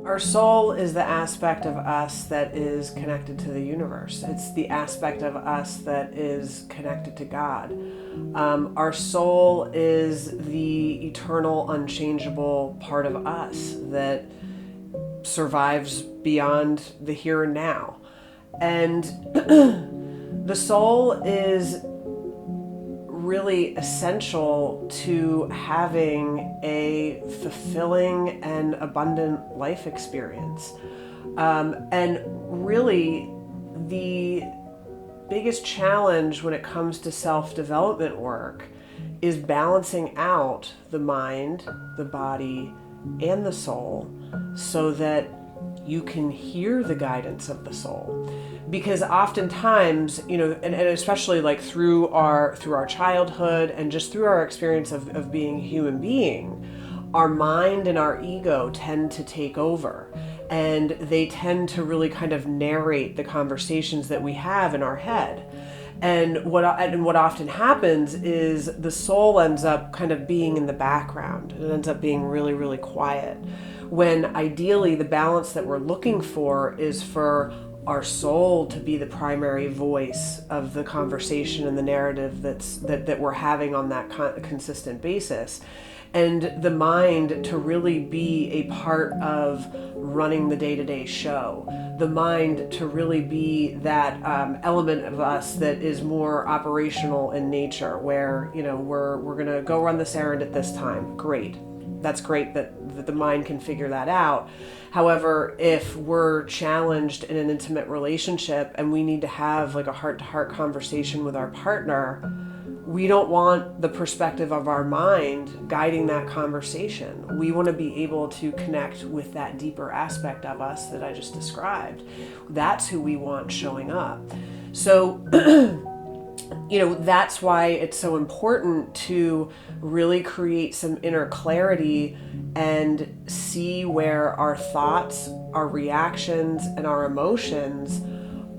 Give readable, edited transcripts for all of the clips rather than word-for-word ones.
Our soul is the aspect of us that is connected to the universe. It's the aspect of us that is connected to God. Our soul is the eternal, unchangeable part of us that survives beyond the here and now. And the soul is really essential to having a fulfilling and abundant life experience. And really, the biggest challenge when it comes to self-development work is balancing out the mind, the body, and the soul so that you can hear the guidance of the soul. Because oftentimes, and especially like through our childhood and just through our experience of being a human being, our mind and our ego tend to take over, and they tend to really kind of narrate the conversations that we have in our head. And what often happens is the soul ends up kind of being in the background. It ends up being really, really quiet. When ideally the balance that we're looking for is for our soul to be the primary voice of the conversation and the narrative that we're having on that consistent basis, and the mind to really be a part of running the day-to-day show. The mind to really be that element of us that is more operational in nature, where we're gonna go run this errand at this time. Great. That's great that the mind can figure that out. However, if we're challenged in an intimate relationship and we need to have like a heart-to-heart conversation with our partner, we don't want the perspective of our mind guiding that conversation. We want to be able to connect with that deeper aspect of us that I just described. That's who we want showing up. So that's why it's so important to really create some inner clarity and see where our thoughts, our reactions, and our emotions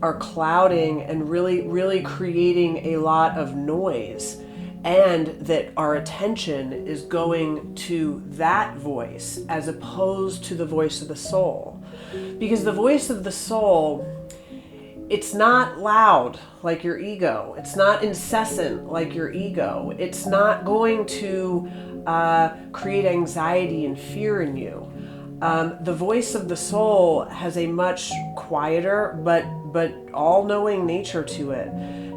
are clouding and really, really creating a lot of noise, and that our attention is going to that voice as opposed to the voice of the soul. Because the voice of the soul, it's not loud like your ego. It's not incessant like your ego. It's not going to create anxiety and fear in you. The voice of the soul has a much quieter but all-knowing nature to it.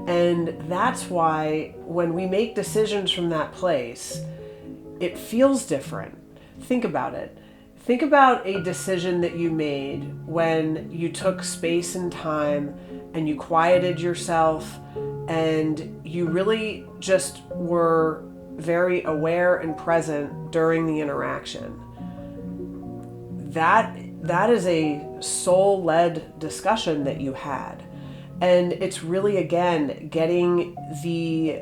And that's why when we make decisions from that place, it feels different. Think about it. Think about a decision that you made when you took space and time and you quieted yourself and you really just were very aware and present during the interaction. That is a soul-led discussion that you had. And it's really, again, getting the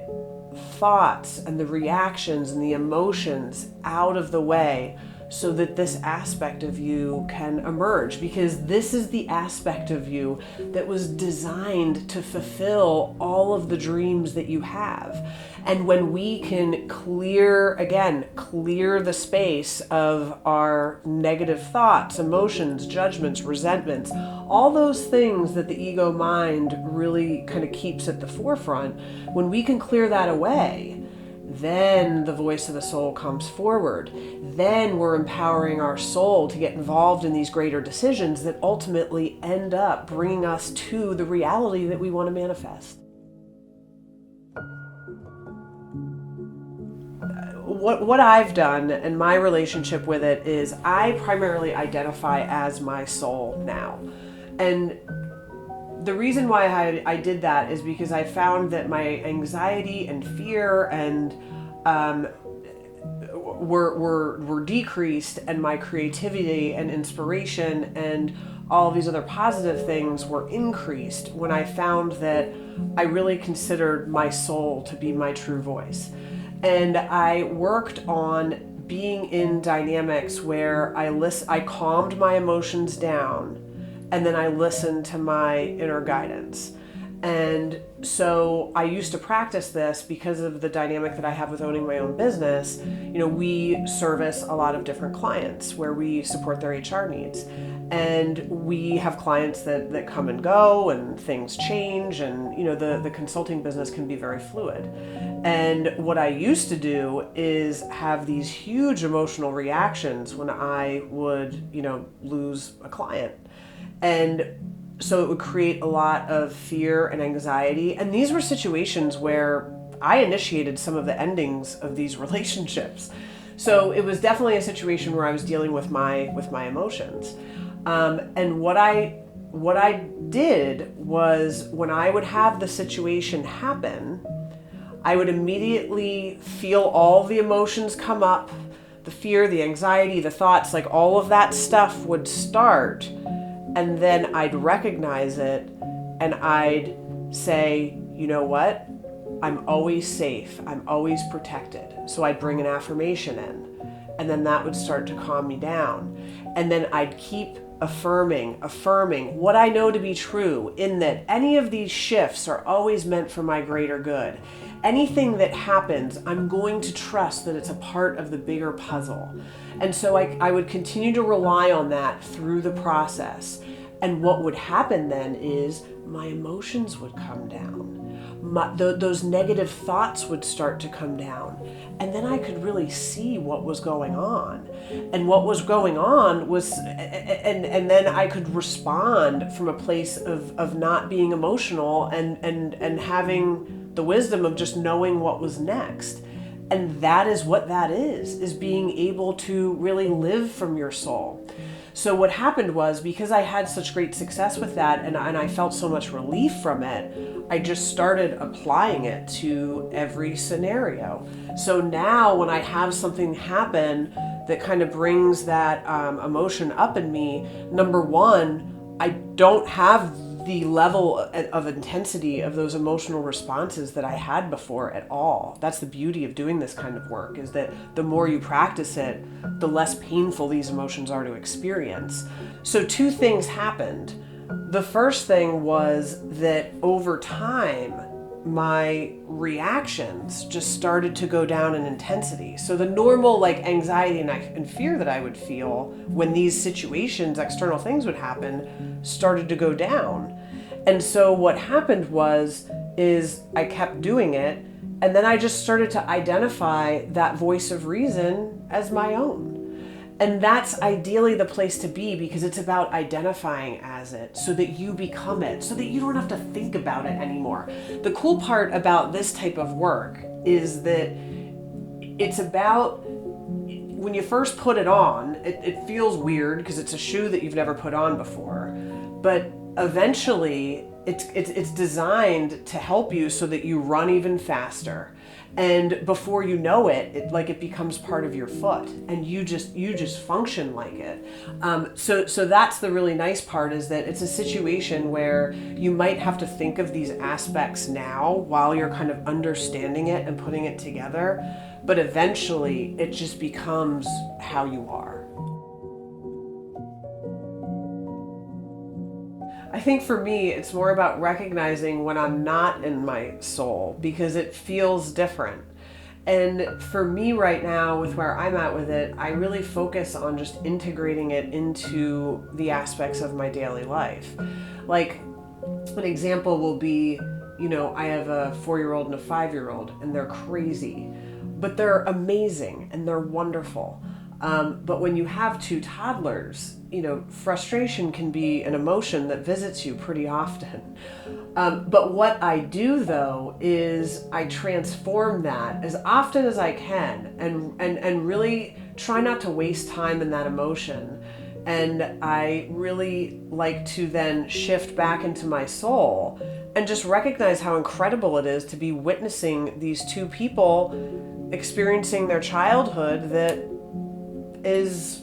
thoughts and the reactions and the emotions out of the way so that this aspect of you can emerge, because this is the aspect of you that was designed to fulfill all of the dreams that you have. And when we can clear the space of our negative thoughts, emotions, judgments, resentments, all those things that the ego mind really kind of keeps at the forefront, when we can clear that away, then the voice of the soul comes forward. Then we're empowering our soul to get involved in these greater decisions that ultimately end up bringing us to the reality that we want to manifest. What I've done and my relationship with it is I primarily identify as my soul now. And the reason why I did that is because I found that my anxiety and fear and were decreased, and my creativity and inspiration and all of these other positive things were increased when I found that I really considered my soul to be my true voice. And I worked on being in dynamics where I calmed my emotions down, and then I listened to my inner guidance. And so I used to practice this because of the dynamic that I have with owning my own business. We service a lot of different clients where we support their HR needs. And we have clients that come and go and things change, and the consulting business can be very fluid. And what I used to do is have these huge emotional reactions when I would lose a client. And so it would create a lot of fear and anxiety. And these were situations where I initiated some of the endings of these relationships. So it was definitely a situation where I was dealing with my emotions. And what I did was, when I would have the situation happen, I would immediately feel all the emotions come up, the fear, the anxiety, the thoughts, like all of that stuff would start. And then I'd recognize it and I'd say, you know what? I'm always safe. I'm always protected. So I'd bring an affirmation in, and then that would start to calm me down. And then I'd keep affirming what I know to be true, in that any of these shifts are always meant for my greater good. Anything that happens, I'm going to trust that it's a part of the bigger puzzle. And so I would continue to rely on that through the process. And what would happen then is my emotions would come down. Those negative thoughts would start to come down. And then I could really see what was going on. And what was going on was, and then I could respond from a place of not being emotional and having the wisdom of just knowing what was next. And that is what that is being able to really live from your soul. So what happened was, because I had such great success with that and I felt so much relief from it, I just started applying it to every scenario. So now when I have something happen that kind of brings that emotion up in me, number one, I don't have the level of intensity of those emotional responses that I had before at all. That's the beauty of doing this kind of work, is that the more you practice it, the less painful these emotions are to experience. So two things happened. The first thing was that over time, my reactions just started to go down in intensity. So the normal anxiety and fear that I would feel when these situations, external things would happen, started to go down. And so what happened is I kept doing it, and then I just started to identify that voice of reason as my own. And that's ideally the place to be, because it's about identifying as it so that you become it, so that you don't have to think about it anymore. The cool part about this type of work is that it's about, when you first put it on, it feels weird because it's a shoe that you've never put on before. But eventually it's designed to help you so that you run even faster. And before you know it, it becomes part of your foot, and you just function like it. So that's the really nice part, is that it's a situation where you might have to think of these aspects now while you're kind of understanding it and putting it together, but eventually it just becomes how you are. I think for me, it's more about recognizing when I'm not in my soul, because it feels different. And for me right now, with where I'm at with it, I really focus on just integrating it into the aspects of my daily life. Like, an example will be, I have a 4-year-old and a 5-year-old, and they're crazy, but they're amazing and they're wonderful. But when you have 2 toddlers, frustration can be an emotion that visits you pretty often. But what I do, though, is I transform that as often as I can, and really try not to waste time in that emotion. And I really like to then shift back into my soul and just recognize how incredible it is to be witnessing these 2 people experiencing their childhood that is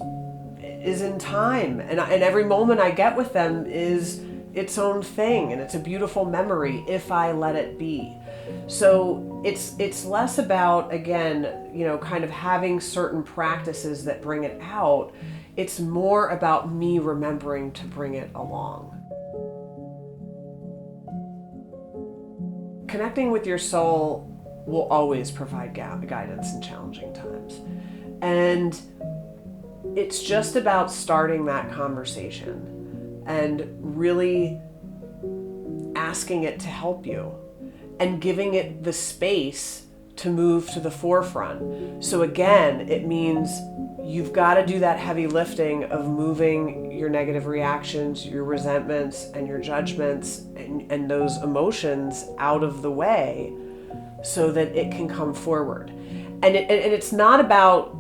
in time, and every moment I get with them is its own thing, and it's a beautiful memory if I let it be. So it's less about, again, kind of having certain practices that bring it out. It's more about me remembering to bring it along. connecting with your soul will always provide guidance in challenging times. And it's just about starting that conversation and really asking it to help you and giving it the space to move to the forefront. So again, it means you've got to do that heavy lifting of moving your negative reactions, your resentments, and your judgments and those emotions out of the way so that it can come forward. And it's not about,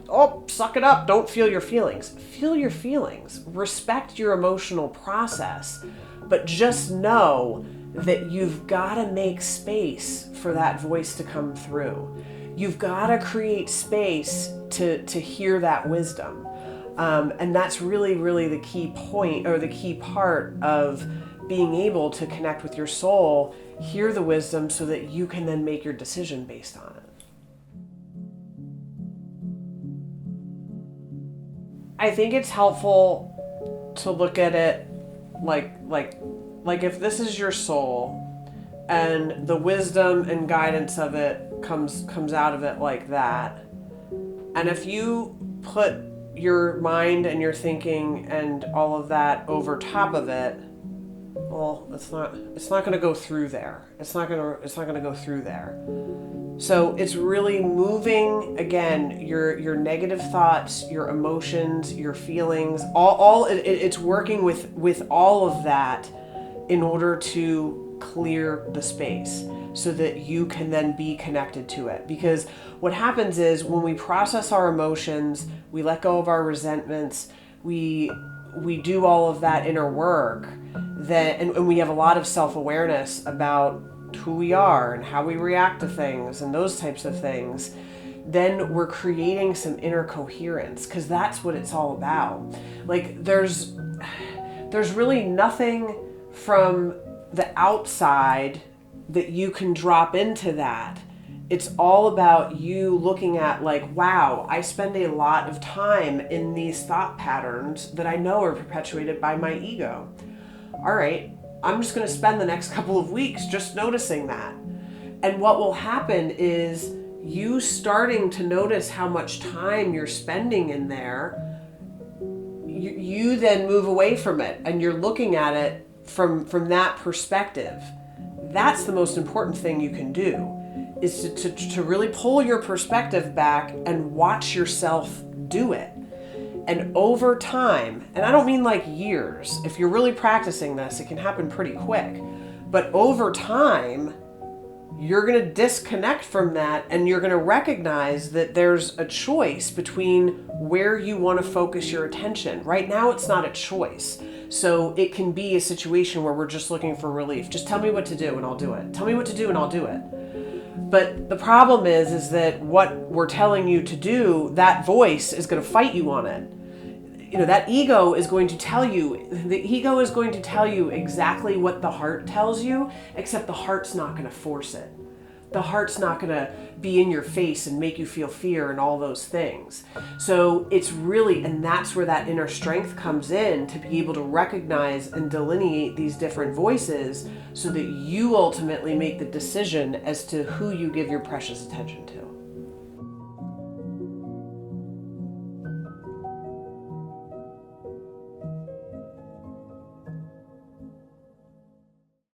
oh, suck it up, don't feel your feelings. Feel your feelings, respect your emotional process, but just know that you've got to make space for that voice to come through. You've got to create space to hear that wisdom. And that's really, really the key point or the key part of being able to connect with your soul, hear the wisdom so that you can then make your decision based on it. I think it's helpful to look at it like if this is your soul and the wisdom and guidance of it comes out of it like that, and if you put your mind and your thinking and all of that over top of it, well, it's not going to go through there. It's not going to go through there. So it's really moving, again, your negative thoughts, your emotions, your feelings, it's working with all of that in order to clear the space so that you can then be connected to it. Because what happens is when we process our emotions, we let go of our resentments, we do all of that inner work, and we have a lot of self-awareness about who we are and how we react to things and those types of things, then we're creating some inner coherence, because that's what it's all about. Like there's really nothing from the outside that you can drop into that. It's all about you looking at like, wow, I spend a lot of time in these thought patterns that I know are perpetuated by my ego. All right, I'm just going to spend the next couple of weeks just noticing that. And what will happen is you starting to notice how much time you're spending in there, you then move away from it and you're looking at it from that perspective. That's the most important thing you can do, is to really pull your perspective back and watch yourself do it. And over time, and I don't mean like years, if you're really practicing this, it can happen pretty quick. But over time, you're going to disconnect from that and you're going to recognize that there's a choice between where you want to focus your attention. Right now, it's not a choice. So it can be a situation where we're just looking for relief. Just tell me what to do and I'll do it. Tell me what to do and I'll do it. But the problem is that what we're telling you to do, that voice is going to fight you on it. You know, that ego is going to tell you, the ego is going to tell you exactly what the heart tells you, except the heart's not going to force it. The heart's not going to be in your face and make you feel fear and all those things. So it's really, and that's where that inner strength comes in, to be able to recognize and delineate these different voices so that you ultimately make the decision as to who you give your precious attention to.